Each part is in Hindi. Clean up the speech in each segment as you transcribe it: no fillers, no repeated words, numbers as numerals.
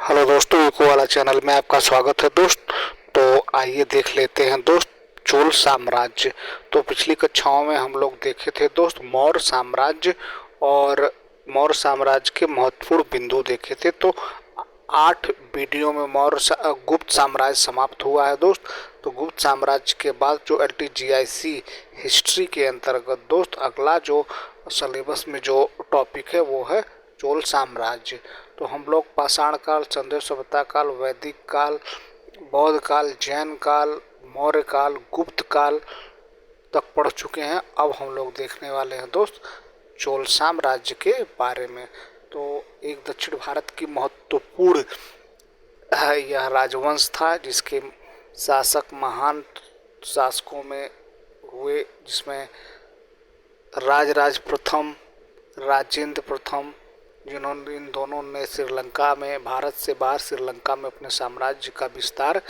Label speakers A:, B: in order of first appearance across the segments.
A: हेलो दोस्तों, इको वाला चैनल में आपका स्वागत है दोस्त। तो आइए देख लेते हैं दोस्त चोल साम्राज्य। तो पिछली कक्षाओं में हम लोग देखे थे दोस्त मौर्य साम्राज्य और मौर्य साम्राज्य के महत्वपूर्ण बिंदु देखे थे। तो 8 वीडियो में गुप्त साम्राज्य समाप्त हुआ है दोस्त। तो गुप्त साम्राज्य के बाद जो LTGIC हिस्ट्री के अंतर्गत दोस्त अगला जो सिलेबस में जो टॉपिक है वो है चोल साम्राज्य। तो हम लोग पाषाण काल, चंदेल सभ्यता काल, वैदिक काल, बौद्ध काल, जैन काल, मौर्य काल, गुप्त काल तक पढ़ चुके हैं। अब हम लोग देखने वाले हैं दोस्त चोल साम्राज्य के बारे में। तो एक दक्षिण भारत की महत्वपूर्ण यह राजवंश था जिसके शासक महान शासकों में हुए, जिसमें राजराज प्रथम, राजेंद्र प्रथम, जिन्होंने इन दोनों ने श्रीलंका में, भारत से बाहर श्रीलंका में अपने साम्राज्य का विस्तार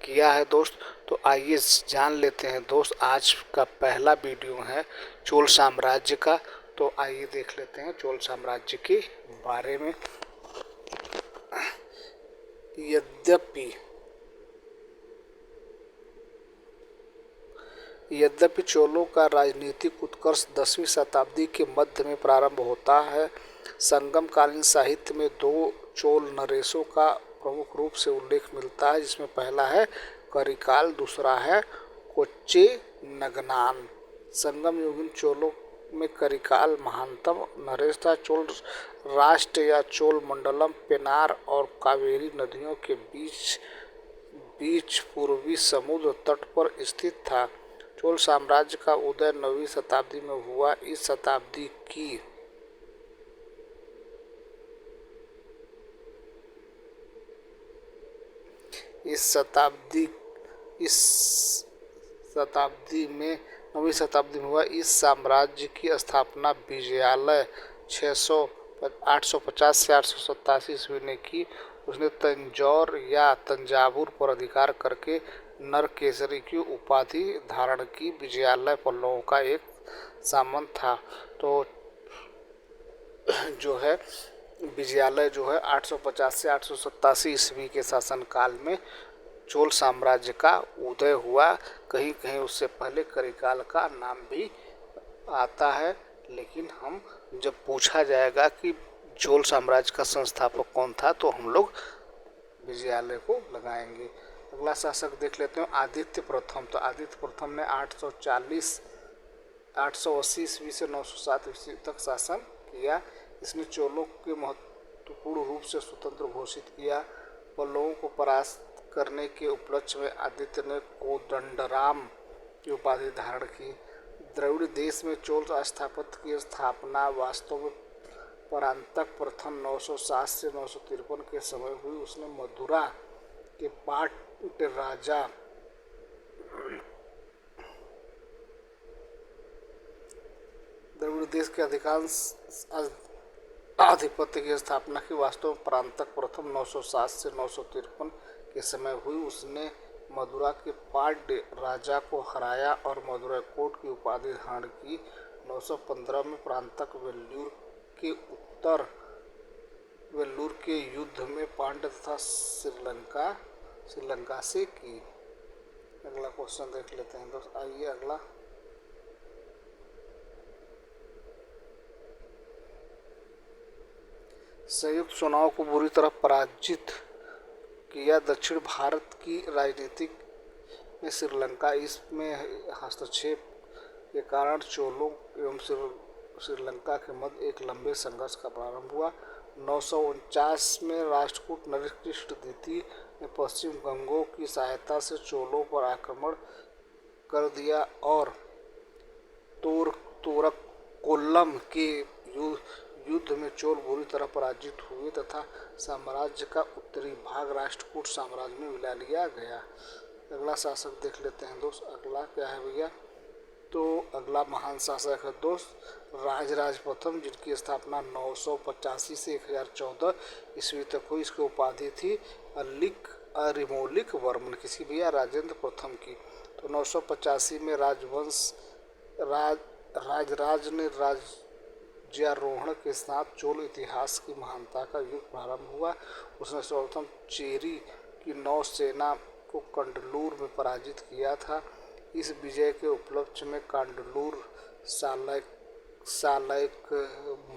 A: किया है दोस्त। तो आइए जान लेते हैं दोस्त, आज का पहला वीडियो है चोल साम्राज्य का। तो आइए देख लेते हैं चोल साम्राज्य के बारे में। यद्यपि चोलों का राजनीतिक उत्कर्ष 10वीं शताब्दी के मध्य में प्रारंभ होता है, संगमकालीन साहित्य में 2 चोल नरेशों का प्रमुख रूप से उल्लेख मिलता है, जिसमें पहला है करिकाल, दूसरा है कोच्चि नगनान। संगम युगीन चोलों में करिकाल महानतम नरेश था। चोल राष्ट्र या चोल मंडलम पेनार और कावेरी नदियों के बीच पूर्वी समुद्र तट पर स्थित था। चोल साम्राज्य का उदय 9वीं शताब्दी में हुआ। इस शताब्दी में 9वीं शताब्दी में हुआ। इस साम्राज्य की स्थापना विजयालय 850 से 887 ईस्वी ने की। उसने तंजौर या तंजावुर पर अधिकार करके नरकेसरी की उपाधि धारण की। विजयालय पल्लवों का एक सामंत था। तो जो है विजयालय जो है 850 से 887 ईस्वी के शासनकाल में चोल साम्राज्य का उदय हुआ। कहीं कहीं उससे पहले करिकाल का नाम भी आता है, लेकिन हम जब पूछा जाएगा कि चोल साम्राज्य का संस्थापक कौन था तो हम लोग विजयालय को लगाएंगे। अगला शासक देख लेते हैं आदित्य प्रथम। तो आदित्य प्रथम ने 880 ईस्वी से 907 ईस्वी तक शासन किया। इसने चोलों के महत्वपूर्ण रूप से स्वतंत्र घोषित किया। पल्लवों को परास्त करने के उपलक्ष्य में आदित्य ने कोदंडराम की उपाधि धारण की। द्रविड़ देश में चोल स्थापत्य की स्थापना वास्तव में परांतक प्रथम 907 से 953 के समय हुई। उसने मदुरा के पाट राजा द्रविड़ देश के अधिकांश आधिपत्य की स्थापना की वास्तव में परांतक प्रथम 907 से 953 के समय हुई। उसने मदुरा के पाड्य राजा को हराया और मदुरा कोट की उपाधि धारण की। 915 में प्रांतक वेल्लूर के युद्ध में पांड्य तथा श्रीलंका से की। अगला क्वेश्चन देख लेते हैं दोस्त। आइए अगला संयुक्त चुनाव को बुरी तरह पराजित किया। दक्षिण भारत की राजनीति में श्रीलंका इसमें हस्तक्षेप के कारण चोलों एवं श्रीलंका के मध्य एक लंबे संघर्ष का प्रारंभ हुआ। 949 में राष्ट्रकूट नरेश कृष्ण द्वितीय ने पश्चिम गंगों की सहायता से चोलों पर आक्रमण कर दिया और तोरकोल्लम के युद्ध में चोल बुरी तरह पराजित हुए तथा साम्राज्य का उत्तरी भाग राष्ट्रकूट साम्राज्य में मिला लिया गया। अगला शासक देख लेते हैं दोस्त। अगला क्या है भैया? तो अगला महान शासक है दोस्त राजराज प्रथम, जिनकी स्थापना 985 से 1014 ईस्वी तक हुई। इसकी उपाधि थी अरिमोलिक वर्मन, किसी भैया राजेंद्र प्रथम की। तो 985 में राजराज ने विजयारोहण के साथ चोल इतिहास की महानता का युग प्रारंभ हुआ। उसने सर्वप्रथम चेरी की नौसेना को कांडलूर में पराजित किया था। इस विजय के उपलक्ष्य में कांडलूर सालैक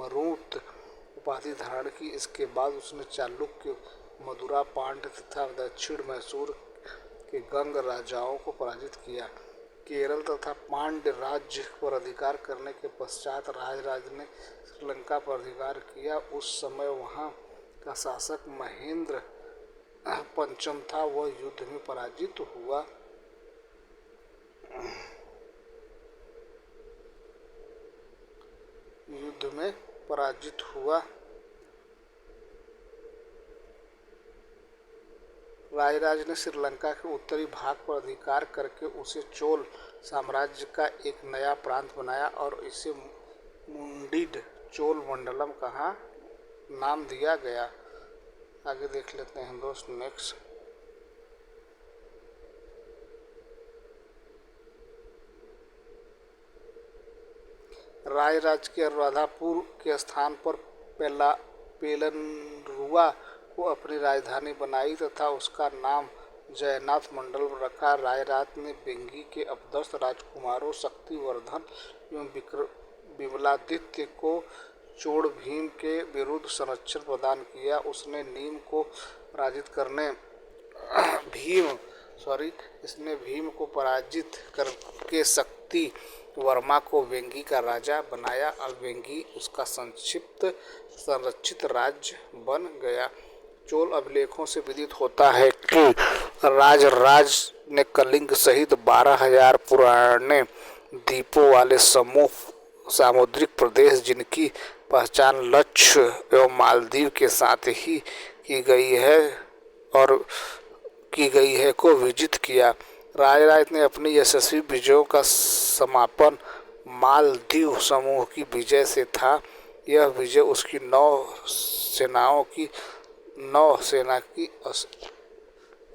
A: मरूत उपाधि धारण की। इसके बाद उसने चालुक्य, मदुरा, पांड्य तथा दक्षिण मैसूर के गंग राजाओं को पराजित किया। केरल तथा पांड्य राज्य पर अधिकार करने के पश्चात राजराज ने श्रीलंका पर अधिकार किया। उस समय वहां का शासक महेंद्र पंचम था। वह युद्ध में पराजित हुआ। राजराज ने श्रीलंका के उत्तरी भाग पर अधिकार करके उसे चोल साम्राज्य का एक नया प्रांत बनाया और इसे मुंडीड चोल मंडलम कहा नाम दिया गया। आगे देख लेते हैं दोस्त नेक्स्ट। राजराज के अनुराधापुर के स्थान पर पेलनरुआ को अपनी राजधानी बनाई तथा उसका नाम जयनाथ मंडल रखा। रायराज ने बेंगी के अपदस्थ राजकुमारों शक्तिवर्धन एवं विमलादित्य को चोड़ भीम के विरुद्ध संरक्षण प्रदान किया। उसने नीम को पराजित करने इसने भीम को पराजित करके शक्ति वर्मा को वेंगी का राजा बनाया और वेंगी उसका संरक्षित राज्य बन गया। चोल अभिलेखों से विदित होता है कि राजराज ने कलिंग सहित 12,000 पुराने द्वीपों वाले सामुद्रिक प्रदेश जिनकी पहचान लक्षद्वीप एवं मालदीव के साथ ही की गई है को विजित किया। राजराज ने अपनी यशस्वी विजयों का समापन मालदीव समूह की विजय से था। यह विजय उसकी नौसेना की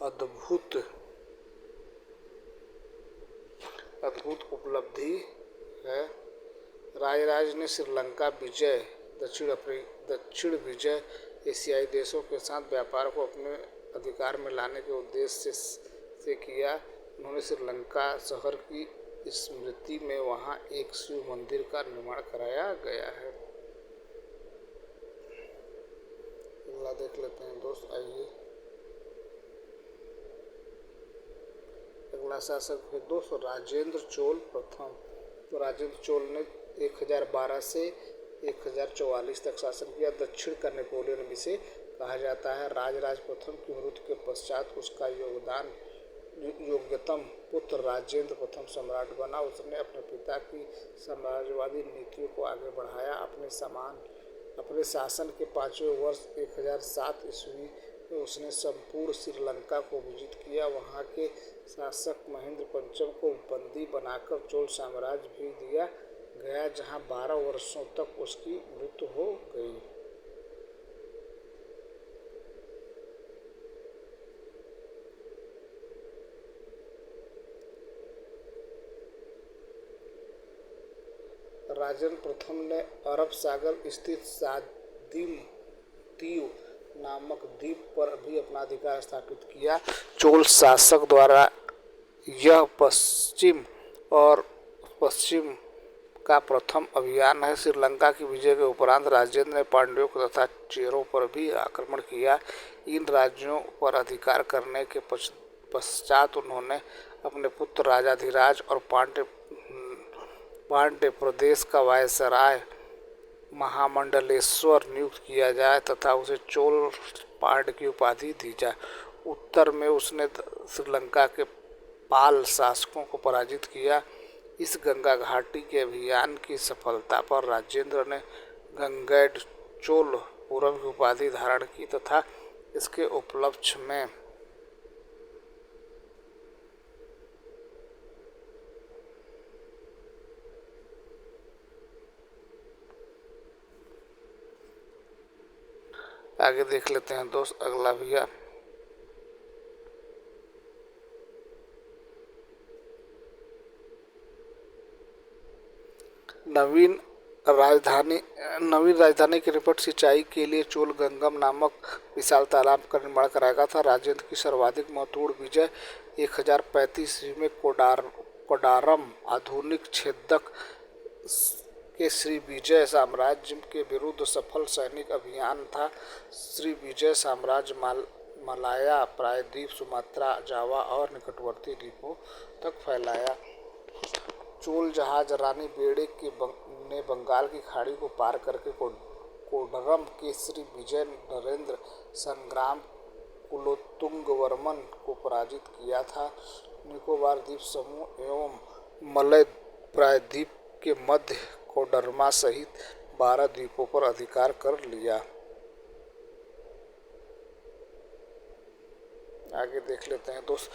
A: अद्भुत उपलब्धि है। राजराज ने श्रीलंका विजय दक्षिण विजय एशियाई देशों के साथ व्यापार को अपने अधिकार में लाने के उद्देश्य से किया। उन्होंने श्रीलंका शहर की स्मृति में वहां एक शिव मंदिर का निर्माण कराया गया है। अगला देख लेते हैं दोस्त। आइए अगला शासक है दोस्त राजेंद्र चोल प्रथम। तो राजेंद्र चोल ने 1012 से 1044 तक शासन किया। दक्षिण का नेपोलियन भी से कहा जाता है। राजराज प्रथम की मृत्यु के पश्चात उसका योग्यतम पुत्र राजेंद्र प्रथम सम्राट बना। उसने अपने पिता की साम्राज्यवादी नीतियों को आगे बढ़ाया। अपने शासन के 5वें वर्ष 1007 ईस्वी में उसने संपूर्ण श्रीलंका को विजित किया। वहां के शासक महेंद्र पंचम को बंदी बनाकर चोल साम्राज्य भेज दिया गया, जहां 12 वर्षों तक उसकी मृत्यु हो गई। राजेंद्र प्रथम ने अरब सागर स्थित सादिम दीव नामक द्वीप पर भी अपना अधिकार स्थापित किया। चोल शासक द्वारा यह पश्चिम का प्रथम अभियान है। श्रीलंका की विजय के उपरांत राजेंद्र ने पांड्यों तथा चेरों पर भी आक्रमण किया। इन राज्यों पर अधिकार करने के पश्चात उन्होंने अपने पुत्र राजाधिराज और पांड्य प्रदेश का वायसराय महामंडलेश्वर नियुक्त किया जाए तथा उसे चोल पांड्य की उपाधि दी जाए। उत्तर में उसने श्रीलंका के पाल शासकों को पराजित किया। इस गंगा घाटी के अभियान की सफलता पर राजेंद्र ने गंगैड चोलपुरम की उपाधि धारण की तथा इसके उपलक्ष्य में आगे देख लेते हैं दोस्त। अगला भैया नवीन राजधानी नवीन राजधानी के निकट सिंचाई के लिए चोलगंगम नामक विशाल तालाब का निर्माण कराया गया था। राजेंद्र की सर्वाधिक महत्वपूर्ण विजय 1035 ईस्वी में कोडारम आधुनिक छेदक के श्रीविजय साम्राज्य के विरुद्ध सफल सैनिक अभियान था। श्रीविजय साम्राज्य मलाया प्रायद्वीप, सुमात्रा, जावा और निकटवर्ती द्वीपों तक फैलाया। चोल जहाज रानी बेड़े ने बंगाल की खाड़ी को पार करके कोडरम के श्रीविजय नरेंद्र संग्राम कुलोत्तुंगवर्मन को पराजित किया था। निकोबार द्वीप समूह एवं मलय प्रायद्वीप के मध्य कोडरमा सहित 12 द्वीपों पर अधिकार कर लिया। आगे देख लेते हैं दोस्त।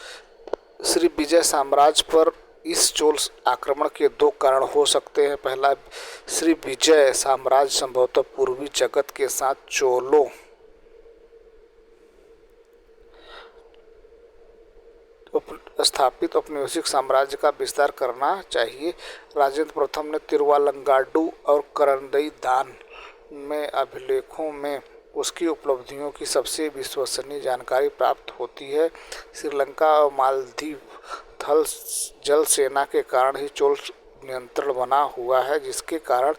A: श्रीविजय साम्राज्य पर इस चोल आक्रमण के 2 कारण हो सकते हैं। पहला, श्रीविजय साम्राज्य संभवतः पूर्वी जगत के साथ चोलों स्थापित औपनिवेशिक साम्राज्य का विस्तार करना चाहिए। राजेंद्र प्रथम ने तिरुवालंगाडु और करंदई दान में अभिलेखों में उसकी उपलब्धियों की सबसे विश्वसनीय जानकारी प्राप्त होती है। श्रीलंका और मालदीव थल जल सेना के कारण ही चोल नियंत्रण बना हुआ है, जिसके कारण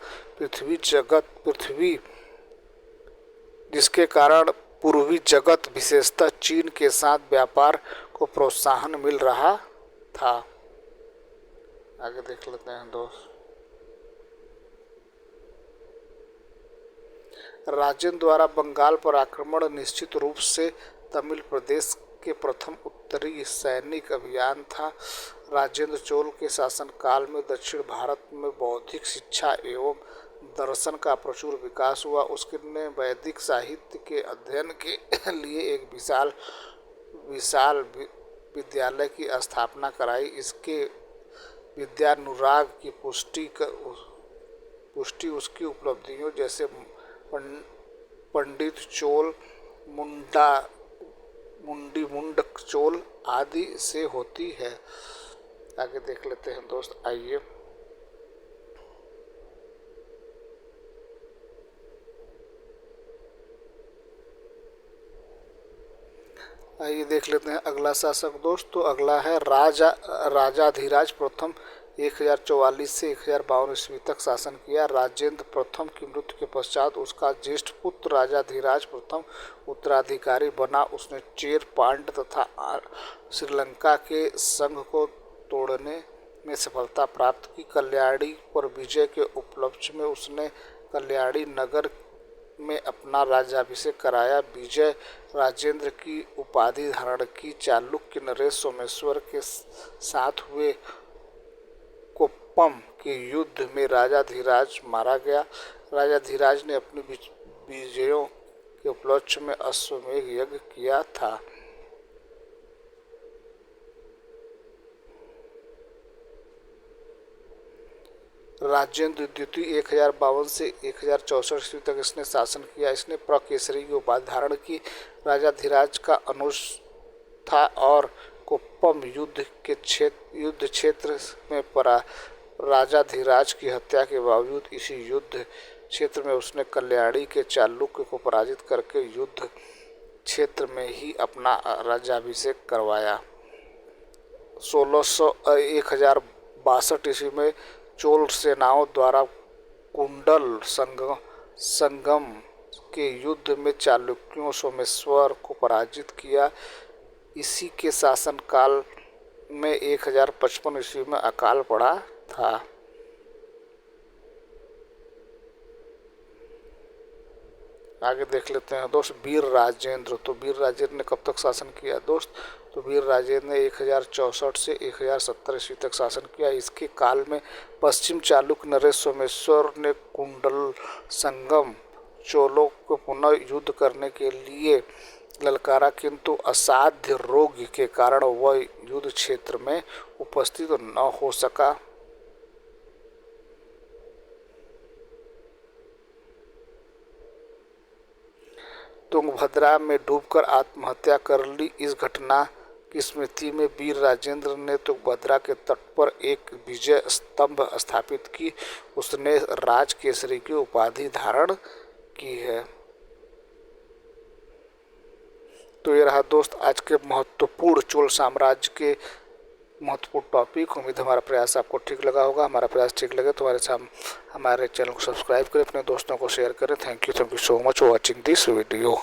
A: पूर्वी जगत विशेषतः चीन के साथ व्यापार को प्रोत्साहन मिल रहा था। आगे देख लेते हैं दोस्त। राजेंद्र द्वारा बंगाल पर आक्रमण निश्चित रूप से तमिल प्रदेश के प्रथम उत्तरी सैनिक अभियान था। राजेंद्र चोल के शासनकाल में दक्षिण भारत में बौद्धिक शिक्षा एवं दर्शन का प्रचुर विकास हुआ। उसने वैदिक साहित्य के अध्ययन के लिए एक विशाल विद्यालय की स्थापना कराई। इसके विद्यानुराग की पुष्टि उसकी उपलब्धियों जैसे पंडित चोल, मुंडक चोल आदि से होती है। आगे देख लेते हैं दोस्त। आइए देख लेते हैं अगला शासक दोस्त। तो अगला है राजाधिराज प्रथम 1044 से 1052 ईस्वी तक शासन किया। राजेंद्र प्रथम की मृत्यु के पश्चात उसका ज्येष्ठ पुत्र राजाधिराज प्रथम उत्तराधिकारी बना। उसने चेर पांड्य तथा श्रीलंका के संघ को तोड़ने में सफलता प्राप्त की। कल्याणी पर विजय के उपलक्ष्य में उसने कल्याणी नगर में अपना राज्याभिषेक कराया। विजय राजेंद्र की उपाधि धारण की। चालुक्य नरेश सोमेश्वर के साथ हुए कोप्पम के युद्ध में राजाधिराज मारा गया। राजाधिराज ने अपनी विजयों के उपलक्ष्य में अश्वमेध यज्ञ किया था। राजेंद्र द्वितीय 1052 से 1064 ईस्वी तक इसने शासन किया। इसने प्रकेसरी की उपाधि धारण की। राजाधिराज का अनुज था और कोप्पम युद्ध क्षेत्र में राजाधिराज की हत्या के बावजूद इसी युद्ध क्षेत्र में उसने कल्याणी के चालुक्य को पराजित करके युद्ध क्षेत्र में ही अपना राज्याभिषेक करवाया। 1062 ईस्वी में चोल सेनाओं द्वारा कुंडल संगम के युद्ध में चालुक्यों सोमेश्वर को पराजित किया। इसी के शासनकाल में 1055 ईस्वी में अकाल पड़ा था। आगे देख लेते हैं दोस्त वीर राजेंद्र। तो वीर राजेंद्र ने कब तक शासन किया दोस्त? तो वीर राजेंद्र ने 1064 से 1070 ईस्वी तक शासन किया। इसके काल में पश्चिम चालुक्य नरेश सोमेश्वर ने कुंडल संगम चोलों को पुनः युद्ध करने के लिए ललकारा, किंतु असाध्य रोग के कारण वह युद्ध क्षेत्र में उपस्थित न हो सका। तुंगभद्रा में डूबकर आत्महत्या कर ली। इस घटना की स्मृति में वीर राजेंद्र ने तुंगभद्रा के तट पर एक विजय स्तंभ स्थापित की। उसने राज केसरी की उपाधि धारण की है। तो ये रहा दोस्त आज के महत्वपूर्ण चोल साम्राज्य के महत्वपूर्ण टॉपिक। उम्मीद हमारा प्रयास आपको ठीक लगा होगा। हमारा प्रयास ठीक लगे तो हमारे चैनल को सब्सक्राइब करें, अपने दोस्तों को शेयर करें। Thank you so much for watching this video.